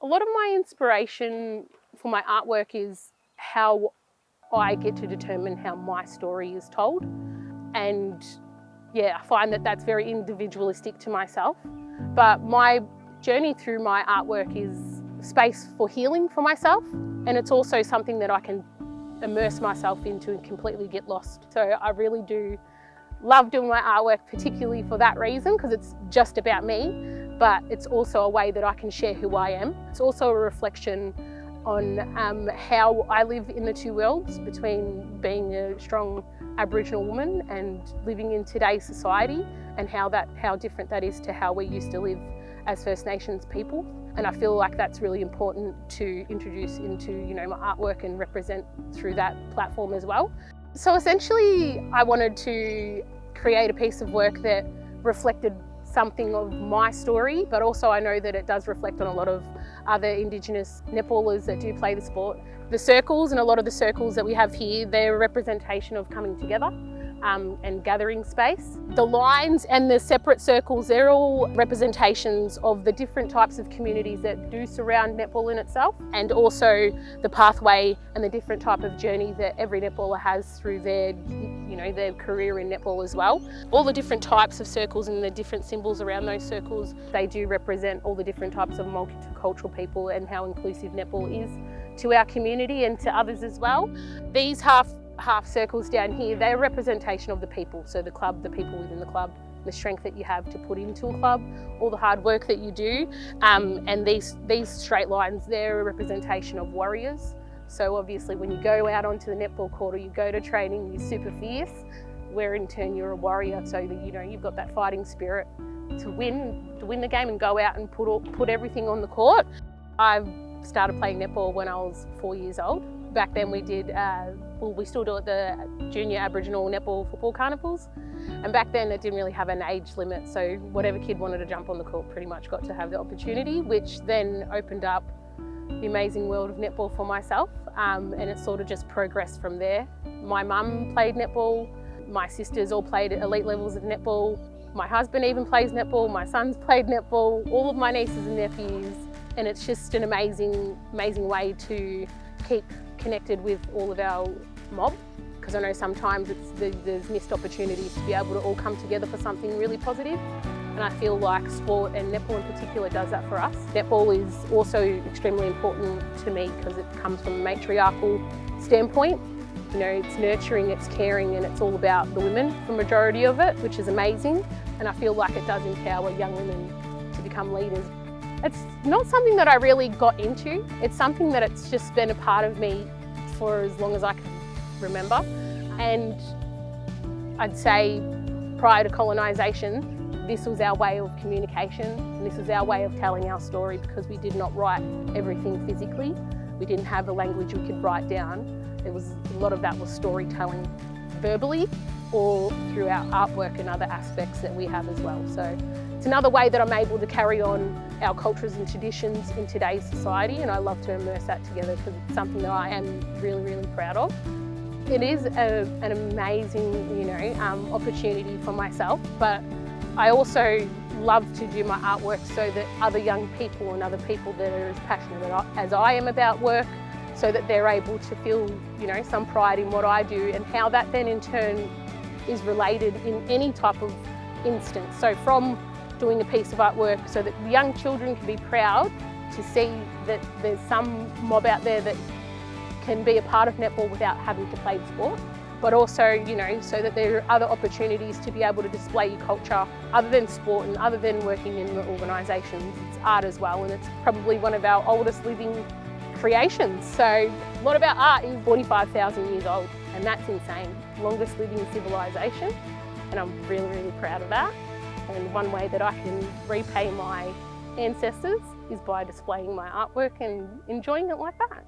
A lot of my inspiration for my artwork is how I get to determine how my story is told. And yeah, I find that that's very individualistic to myself. But my journey through my artwork is space for healing for myself. And it's also something that I can immerse myself into and completely get lost. So I really do love doing my artwork, particularly for that reason, because it's just about me. But it's also a way that I can share who I am. It's also a reflection on how I live in the two worlds between being a strong Aboriginal woman and living in today's society, and how different that is to how we used to live as First Nations people. And I feel like that's really important to introduce into my artwork and represent through that platform as well. So essentially, I wanted to create a piece of work that reflected something of my story, but also I know that it does reflect on a lot of other Indigenous netballers that do play the sport. The circles, and a lot of the circles that we have here, they're a representation of coming together and gathering space. The lines and the separate circles, they're all representations of the different types of communities that do surround netball in itself, and also the pathway and the different type of journey that every netballer has through their career in netball as well. All the different types of circles and the different symbols around those circles, they do represent all the different types of multicultural people and how inclusive netball is to our community and to others as well. These half circles down here, they're a representation of the people. So the club, the people within the club, the strength that you have to put into a club, all the hard work that you do. And these straight lines, they're a representation of warriors. So obviously when you go out onto the netball court or you go to training, you're super fierce, where in turn you're a warrior, so that you've got that fighting spirit to win the game and go out and put everything on the court. I've started playing netball when I was 4 years old. Back then we did, we still do it, the junior Aboriginal netball football carnivals. And back then it didn't really have an age limit, so whatever kid wanted to jump on the court pretty much got to have the opportunity, which then opened up the amazing world of netball for myself, and it sort of just progressed from there. My mum played netball, my sisters all played at elite levels of netball, my husband even plays netball, my son's played netball, all of my nieces and nephews, and it's just an amazing way to keep connected with all of our mob, because I know sometimes there's missed opportunities to be able to all come together for something really positive. And I feel like sport, and netball in particular, does that for us. Netball is also extremely important to me because it comes from a matriarchal standpoint. It's nurturing, it's caring, and it's all about the women, the majority of it, which is amazing. And I feel like it does empower young women to become leaders. It's not something that I really got into. It's something that it's just been a part of me for as long as I can remember. And I'd say prior to colonisation, this was our way of communication, and this was our way of telling our story, because we did not write everything physically. We didn't have a language we could write down. A lot of that was storytelling verbally or through our artwork and other aspects that we have as well. So it's another way that I'm able to carry on our cultures and traditions in today's society, and I love to immerse that together because it's something that I am really, really proud of. It is an amazing, opportunity for myself, but I also love to do my artwork so that other young people and other people that are as passionate as I am about work, so that they're able to feel, some pride in what I do, and how that then in turn is related in any type of instance. So from doing a piece of artwork so that young children can be proud to see that there's some mob out there that can be a part of netball without having to play the sport, but also, so that there are other opportunities to be able to display your culture other than sport and other than working in the organisations. It's art as well, and it's probably one of our oldest living creations. So a lot of our art is 45,000 years old, and that's insane. Longest living civilization, and I'm really, really proud of that. And one way that I can repay my ancestors is by displaying my artwork and enjoying it like that.